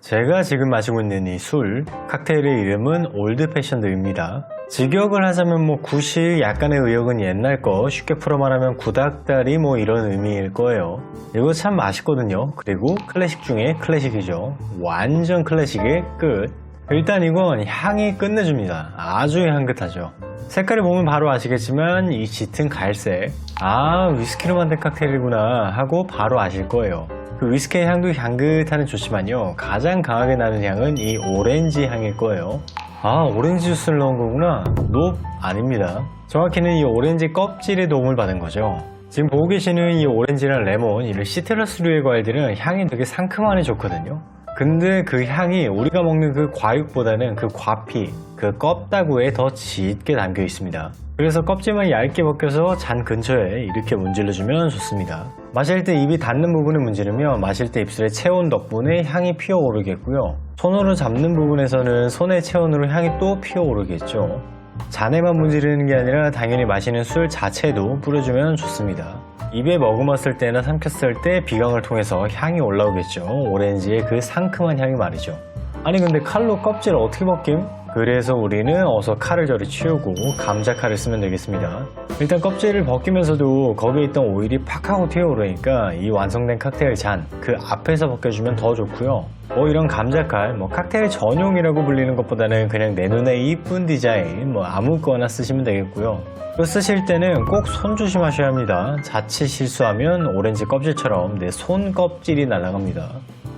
제가 지금 마시고 있는 이 술, 칵테일의 이름은 올드 패션드입니다. 직역을 하자면 구시, 약간의 의역은 옛날 거, 쉽게 풀어 말하면 구닥다리 이런 의미일 거예요. 이거 참 맛있거든요. 그리고 클래식 중에 클래식이죠. 완전 클래식의 끝. 일단 이건 향이 끝내줍니다. 아주 향긋하죠. 색깔을 보면 바로 아시겠지만 이 짙은 갈색, 위스키로 만든 칵테일이구나 하고 바로 아실 거예요. 그 위스키의 향도 향긋하는 좋지만요, 가장 강하게 나는 향은 이 오렌지 향일 거예요. 오렌지 주스를 넣은 거구나. 노, 아닙니다. 정확히는 이 오렌지 껍질에 도움을 받은 거죠. 지금 보고 계시는 이 오렌지랑 레몬, 이런 시트러스류의 과일들은 향이 되게 상큼하니 좋거든요. 근데 그 향이 우리가 먹는 그 과육보다는 그 과피, 그 껍다구에 더 짙게 담겨 있습니다. 그래서 껍질만 얇게 벗겨서 잔 근처에 이렇게 문질러주면 좋습니다. 마실 때 입이 닿는 부분을 문지르면 마실 때 입술의 체온 덕분에 향이 피어오르겠고요. 손으로 잡는 부분에서는 손의 체온으로 향이 또 피어오르겠죠. 잔에만 문지르는 게 아니라 당연히 마시는 술 자체도 뿌려주면 좋습니다. 입에 머금었을 때나 삼켰을 때 비강을 통해서 향이 올라오겠죠. 오렌지의 그 상큼한 향이 말이죠. 아니 근데 칼로 껍질을 어떻게 벗김? 그래서 우리는 어서 칼을 저리 치우고 감자칼을 쓰면 되겠습니다. 일단 껍질을 벗기면서도 거기에 있던 오일이 팍 하고 튀어오르니까 이 완성된 칵테일 잔, 그 앞에서 벗겨주면 더 좋고요. 이런 감자칼, 칵테일 전용이라고 불리는 것보다는 그냥 내 눈에 이쁜 디자인, 아무거나 쓰시면 되겠고요. 또 쓰실 때는 꼭 손 조심하셔야 합니다. 자칫 실수하면 오렌지 껍질처럼 내 손 껍질이 날아갑니다.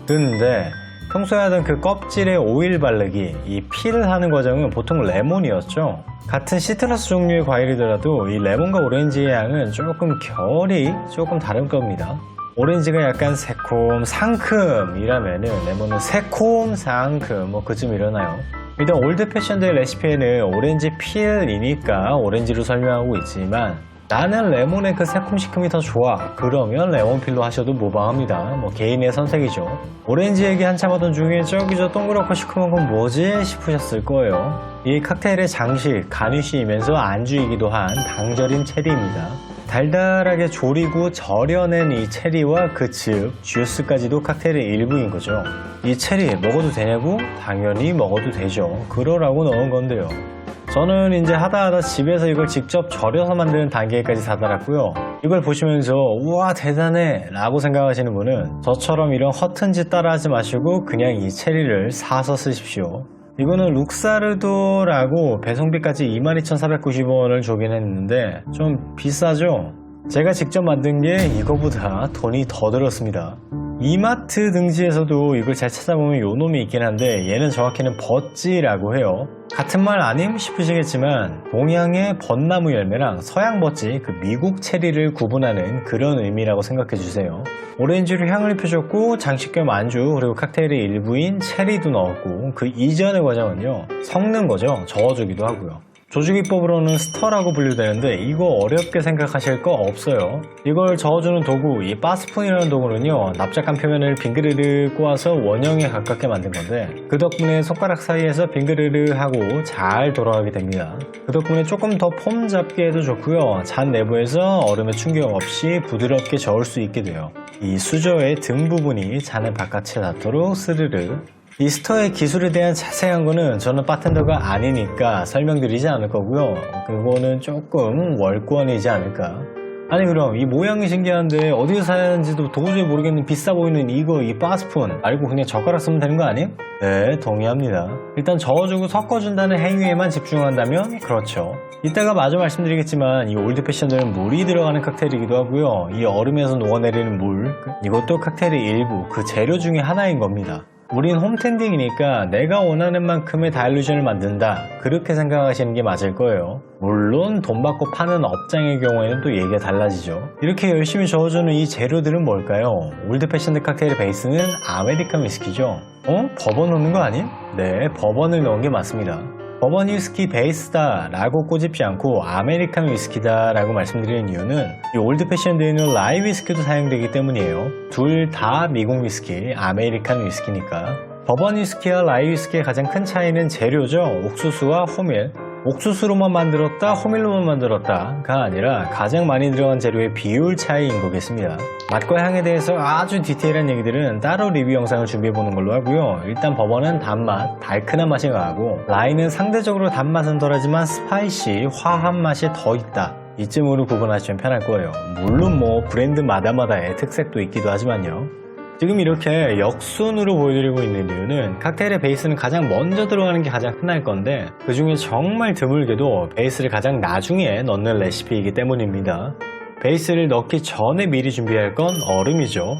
근데 평소에 하던 그 껍질에 오일 바르기, 이 필을 하는 과정은 보통 레몬이었죠. 같은 시트러스 종류의 과일이더라도 이 레몬과 오렌지의 향은 결이 조금 다를 겁니다. 오렌지가 약간 새콤, 상큼이라면은 레몬은 새콤, 상큼, 그쯤 일어나요. 일단 올드 패션드의 레시피에는 오렌지 필이니까 오렌지로 설명하고 있지만 나는 레몬의 그 새콤시큼이 더 좋아, 그러면 레몬필로 하셔도 무방합니다. 개인의 선택이죠. 오렌지 얘기 한참 하던 중에 저기 저 동그랗고 시큼한 건 뭐지 싶으셨을 거예요. 이 칵테일의 장식, 가니쉬이면서 안주이기도 한 당절인 체리입니다. 달달하게 졸이고 절여낸 이 체리와 그 즙, 주스까지도 칵테일의 일부인 거죠. 이 체리 먹어도 되냐고? 당연히 먹어도 되죠. 그러라고 넣은 건데요. 저는 이제 하다 집에서 이걸 직접 절여서 만드는 단계까지 다다랐고요. 이걸 보시면서 우와 대단해 라고 생각하시는 분은 저처럼 이런 허튼 짓 따라하지 마시고 그냥 이 체리를 사서 쓰십시오. 이거는 룩사르도라고 배송비까지 22,490원을 주긴 했는데 좀 비싸죠? 제가 직접 만든 게 이거보다 돈이 더 들었습니다. 이마트 등지에서도 이걸 잘 찾아보면 요놈이 있긴 한데 얘는 정확히는 버찌라고 해요. 같은 말 아님 싶으시겠지만 동양의 벚나무 열매랑 서양 버찌, 그 미국 체리를 구분하는 그런 의미라고 생각해주세요. 오렌지로 향을 입혀줬고 장식 겸 안주, 그리고 칵테일의 일부인 체리도 넣었고 그 이전의 과정은요, 섞는 거죠. 저어주기도 하고요. 조주기법으로는 스터라고 분류되는데 이거 어렵게 생각하실 거 없어요. 이걸 저어주는 도구, 이 바스푼이라는 도구는요, 납작한 표면을 빙그르르 꼬아서 원형에 가깝게 만든 건데 그 덕분에 손가락 사이에서 빙그르르 하고 잘 돌아가게 됩니다. 그 덕분에 조금 더 폼 잡기에도 좋고요, 잔 내부에서 얼음의 충격 없이 부드럽게 저을 수 있게 돼요. 이 수저의 등 부분이 잔의 바깥에 닿도록 스르르. 이 스터의 기술에 대한 자세한 거는 저는 바텐더가 아니니까 설명드리지 않을 거고요. 그거는 조금 월권이지 않을까. 아니 그럼 이 모양이 신기한데 어디서 사야 하는지도 도저히 모르겠는 비싸 보이는 이 바스푼 말고 그냥 젓가락 쓰면 되는 거 아님? 네, 동의합니다. 일단 저어주고 섞어준다는 행위에만 집중한다면 그렇죠. 이따가 마저 말씀드리겠지만 이 올드 패션들은 물이 들어가는 칵테일이기도 하고요. 이 얼음에서 녹아내리는 물, 이것도 칵테일의 일부, 그 재료 중에 하나인 겁니다. 우린 홈텐딩이니까 내가 원하는 만큼의 다일루션을 만든다, 그렇게 생각하시는 게 맞을 거예요. 물론 돈 받고 파는 업장의 경우에는 또 얘기가 달라지죠. 이렇게 열심히 저어주는 이 재료들은 뭘까요? 올드 패션드 칵테일의 베이스는 아메리칸 위스키죠. 버번 넣는 거 아님? 네, 버번을 넣은 게 맞습니다. 버번 위스키 베이스다 라고 꼬집지 않고 아메리칸 위스키다 라고 말씀드리는 이유는 이 올드 패션드에는 라이 위스키도 사용되기 때문이에요. 둘 다 미국 위스키, 아메리칸 위스키니까. 버번 위스키와 라이 위스키의 가장 큰 차이는 재료죠. 옥수수와 호밀. 옥수수로만 만들었다, 호밀로만 만들었다가 아니라 가장 많이 들어간 재료의 비율 차이인 거겠습니다. 맛과 향에 대해서 아주 디테일한 얘기들은 따로 리뷰 영상을 준비해보는 걸로 하고요. 일단 버번은 단맛, 달큰한 맛이 강하고, 라인은 상대적으로 단맛은 덜하지만 스파이시, 화한 맛이 더 있다. 이쯤으로 구분하시면 편할 거예요. 물론 뭐 브랜드마다의 특색도 있기도 하지만요. 지금 이렇게 역순으로 보여드리고 있는 이유는 칵테일의 베이스는 가장 먼저 들어가는 게 가장 흔할 건데 그 중에 정말 드물게도 베이스를 가장 나중에 넣는 레시피이기 때문입니다. 베이스를 넣기 전에 미리 준비할 건 얼음이죠.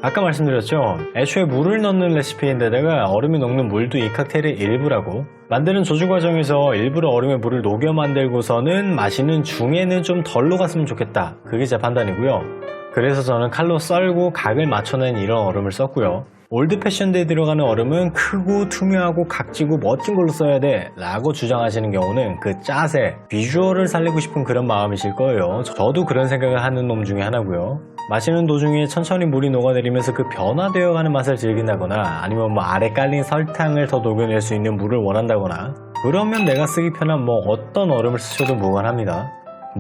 아까 말씀드렸죠. 애초에 물을 넣는 레시피인데다가 얼음이 녹는 물도 이 칵테일의 일부라고. 만드는 조주 과정에서 일부러 얼음에 물을 녹여 만들고서는 마시는 중에는 좀 덜 녹았으면 좋겠다. 그게 제 판단이고요. 그래서 저는 칼로 썰고 각을 맞춰낸 이런 얼음을 썼고요. 올드 패션드에 들어가는 얼음은 크고 투명하고 각지고 멋진 걸로 써야 돼 라고 주장하시는 경우는 그 짜세, 비주얼을 살리고 싶은 그런 마음이실 거예요. 저도 그런 생각을 하는 놈 중에 하나고요. 마시는 도중에 천천히 물이 녹아내리면서 그 변화되어가는 맛을 즐긴다거나 아니면 뭐 아래 깔린 설탕을 더 녹여낼 수 있는 물을 원한다거나 그러면 내가 쓰기 편한 뭐 어떤 얼음을 쓰셔도 무관합니다.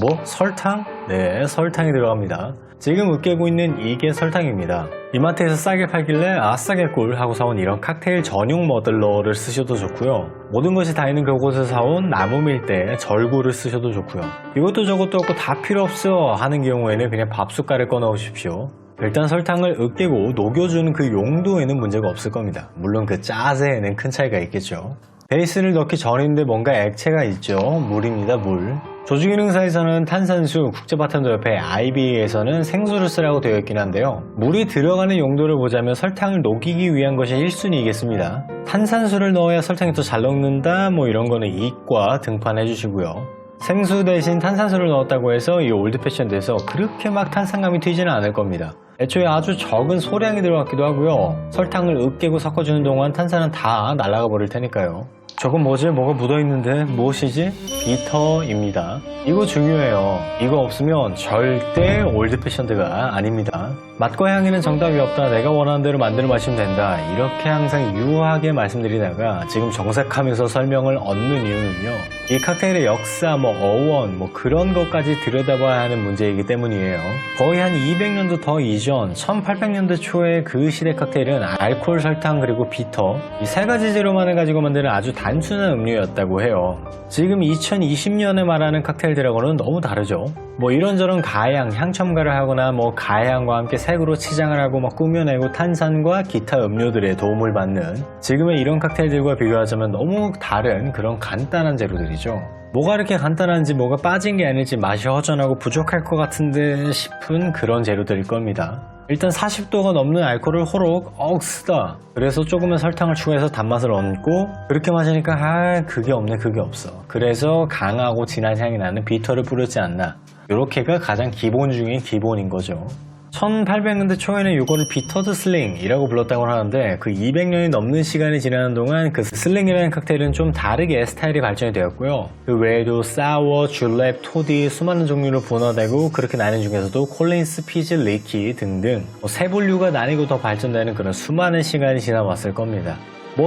뭐? 설탕? 네, 설탕이 들어갑니다. 지금 으깨고 있는 이게 설탕입니다. 이마트에서 싸게 팔길래 아싸게 꿀 하고 사온 이런 칵테일 전용 머들러를 쓰셔도 좋고요. 모든 것이 다 있는 그곳에서 사온 나무 밀대, 절구를 쓰셔도 좋고요. 이것도 저것도 없고 다 필요 없어 하는 경우에는 그냥 밥숟갈을 꺼 넣으십시오. 일단 설탕을 으깨고 녹여주는 그 용도에는 문제가 없을 겁니다. 물론 그 짜세에는 큰 차이가 있겠죠. 베이스를 넣기 전인데 뭔가 액체가 있죠. 물입니다, 물. 조주기능사에서는 탄산수, 국제바텐더 협회 IB에서는 생수를 쓰라고 되어 있긴 한데요. 물이 들어가는 용도를 보자면 설탕을 녹이기 위한 것이 1순위이겠습니다. 탄산수를 넣어야 설탕이 더 잘 녹는다 뭐 이런 거는 이과 등판해 주시고요. 생수 대신 탄산수를 넣었다고 해서 이 올드 패션드에서 그렇게 막 탄산감이 튀지는 않을 겁니다. 애초에 아주 적은 소량이 들어갔기도 하고요. 설탕을 으깨고 섞어주는 동안 탄산은 다 날아가 버릴 테니까요. 저건 뭐지? 뭐가 묻어있는데? 무엇이지? 비터입니다. 이거 중요해요. 이거 없으면 절대 올드 패션드가 아닙니다. 맛과 향에는 정답이 없다. 내가 원하는 대로 만들어 마시면 된다. 이렇게 항상 유하게 말씀드리다가 지금 정색하면서 설명을 얻는 이유는요. 이 칵테일의 역사, 어원, 그런 것까지 들여다봐야 하는 문제이기 때문이에요. 거의 한 200년도 더 이전 1800년대 초에 그 시대 칵테일은 알코올, 설탕, 그리고 비터 이 세 가지 재료만을 가지고 만드는 아주 단순한 음료였다고 해요. 지금 2020년에 말하는 칵테일들하고는 너무 다르죠. 이런저런 가향, 향첨가를 하거나 가향과 함께 색으로 치장을 하고 꾸며내고 탄산과 기타 음료들의 도움을 받는 지금의 이런 칵테일들과 비교하자면 너무 다른 그런 간단한 재료들이죠. 뭐가 이렇게 간단한지 뭐가 빠진 게 아닐지 맛이 허전하고 부족할 것 같은데 싶은 그런 재료들일 겁니다. 일단 40도가 넘는 알코올을 호록 쓰다. 그래서 조금의 설탕을 추가해서 단맛을 얹고 그렇게 마시니까 그게 없네 그게 없어. 그래서 강하고 진한 향이 나는 비터를 뿌렸지 않나. 요렇게가 가장 기본 중에 기본인 거죠. 1800년대 초에는 이거를 비터드 슬링이라고 불렀다고 하는데 그 200년이 넘는 시간이 지나는 동안 그 슬링이라는 칵테일은 좀 다르게 스타일이 발전이 되었고요. 그 외에도 사워, 줄랩, 토디 수많은 종류로 분화되고 그렇게 나뉘는 중에서도 콜린스, 피즈, 리키 등등 세 분류가 나뉘고 더 발전되는 그런 수많은 시간이 지나왔을 겁니다.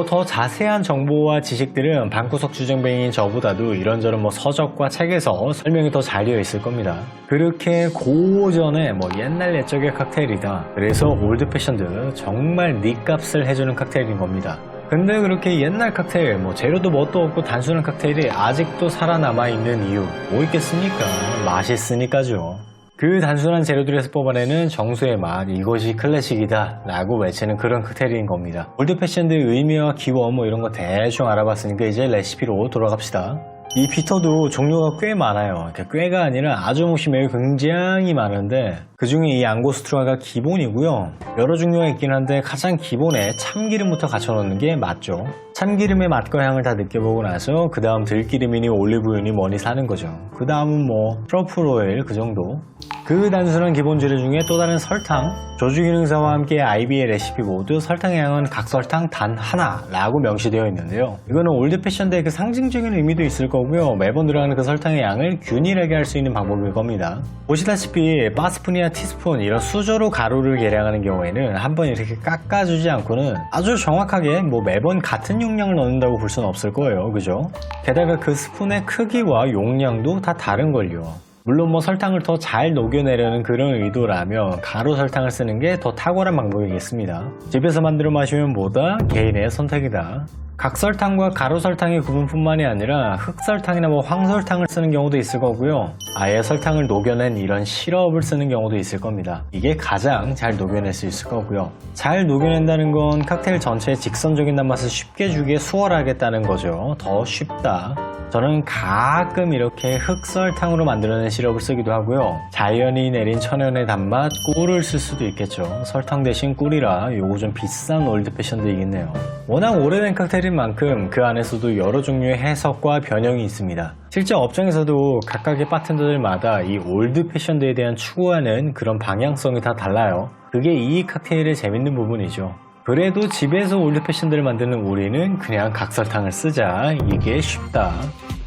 더 자세한 정보와 지식들은 방구석 주정뱅이인 저보다도 이런저런 서적과 책에서 설명이 더 잘 되어 있을 겁니다. 그렇게 고전의 옛날 옛적의 칵테일이다. 그래서 올드 패션드 정말 니 값을 해주는 칵테일인 겁니다. 근데 그렇게 옛날 칵테일, 재료도 뭣도 없고 단순한 칵테일이 아직도 살아남아 있는 이유 뭐 있겠습니까? 맛있으니까죠. 그 단순한 재료들에서 뽑아내는 정수의 맛, 이것이 클래식이다 라고 외치는 그런 칵테일인 겁니다. 올드 패션드의 의미와 기원 이런 거 대충 알아봤으니까 이제 레시피로 돌아갑시다. 이 비터도 종류가 꽤 많아요. 꽤가 아니라 아주 매우 굉장히 많은데 그 중에 이 앙고스트라가 기본이고요. 여러 종류가 있긴 한데 가장 기본에 참기름부터 갖춰놓는 게 맞죠. 참기름의 맛과 향을 다 느껴보고 나서 그 다음 들기름이니 올리브유니 뭐니 사는 거죠. 그 다음은 트러플 오일 그 정도. 그 단순한 기본 재료 중에 또 다른 설탕, 조주 기능사와 함께 IB의 레시피 모두 설탕의 양은 각설탕 단 하나라고 명시되어 있는데요. 이거는 올드 패션드의 그 상징적인 의미도 있을 거고요. 매번 들어가는 그 설탕의 양을 균일하게 할 수 있는 방법일 겁니다. 보시다시피 바스푼이나 티스푼 이런 수저로 가루를 계량하는 경우에는 한번 이렇게 깎아주지 않고는 아주 정확하게 매번 같은 용량을 넣는다고 볼 수는 없을 거예요. 그죠? 게다가 그 스푼의 크기와 용량도 다 다른걸요. 물론 설탕을 더 잘 녹여내려는 그런 의도라면 가루 설탕을 쓰는 게 더 탁월한 방법이겠습니다. 집에서 만들어 마시면 뭐다? 개인의 선택이다. 각설탕과 가루설탕의 구분뿐만이 아니라 흑설탕이나 황설탕을 쓰는 경우도 있을 거고요. 아예 설탕을 녹여낸 이런 시럽을 쓰는 경우도 있을 겁니다. 이게 가장 잘 녹여낼 수 있을 거고요. 잘 녹여낸다는 건 칵테일 전체의 직선적인 단맛을 쉽게 주기에 수월하겠다는 거죠. 더 쉽다. 저는 가끔 이렇게 흑설탕으로 만들어낸 시럽을 쓰기도 하고요. 자연이 내린 천연의 단맛 꿀을 쓸 수도 있겠죠. 설탕 대신 꿀이라 요거 좀 비싼 올드 패션드이겠네요. 워낙 오래된 칵테일인 만큼 그 안에서도 여러 종류의 해석과 변형이 있습니다. 실제 업종에서도 각각의 바텐더들마다 이 올드 패션드에 대한 추구하는 그런 방향성이 다 달라요. 그게 이 칵테일의 재밌는 부분이죠. 그래도 집에서 올드 패션드를 만드는 우리는 그냥 각설탕을 쓰자. 이게 쉽다.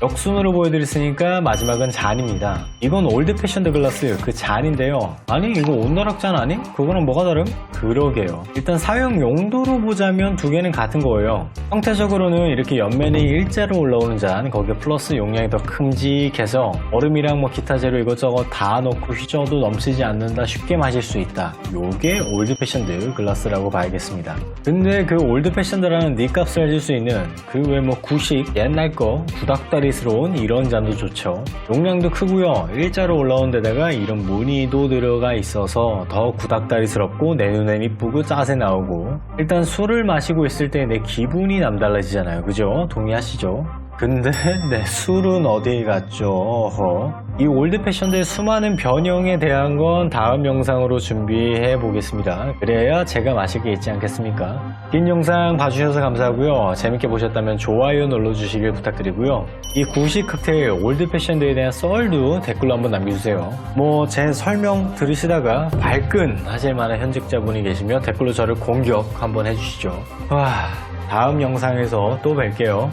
역순으로 보여드렸으니까 마지막은 잔입니다. 이건 올드 패션드 글라스 그 잔인데요. 아니 이거 온나락잔 아니? 그거랑 뭐가 다름? 그러게요. 일단 사용 용도로 보자면 두 개는 같은 거예요. 형태적으로는 이렇게 옆면이 일자로 올라오는 잔, 거기에 플러스 용량이 더 큼직해서 얼음이랑 기타 재료 이것저것 다 넣고 휘저어도 넘치지 않는다, 쉽게 마실 수 있다. 요게 올드 패션드 글라스라고 봐야겠습니다. 근데 그 올드 패션드라는 닉값을 해줄 수 있는 그 외 구식 옛날 거 구닥다리스러운 이런 잔도 좋죠. 용량도 크고요. 일자로 올라온 데다가 이런 무늬도 들어가 있어서 더 구닥다리스럽고 내 눈엔 이쁘고 짜세 나오고, 일단 술을 마시고 있을 때 내 기분이 남달라지잖아요. 그죠? 동의하시죠? 근데 내 술은 어디 갔죠? 어허. 이 올드 패션드의 수많은 변형에 대한 건 다음 영상으로 준비해 보겠습니다. 그래야 제가 마실 게 있지 않겠습니까? 긴 영상 봐주셔서 감사하고요. 재밌게 보셨다면 좋아요 눌러주시길 부탁드리고요. 이 구식 칵테일 올드 패션드에 대한 썰도 댓글로 한번 남겨주세요. 제 설명 들으시다가 발끈 하실 만한 현직자분이 계시면 댓글로 저를 공격 한번 해주시죠. 다음 영상에서 또 뵐게요.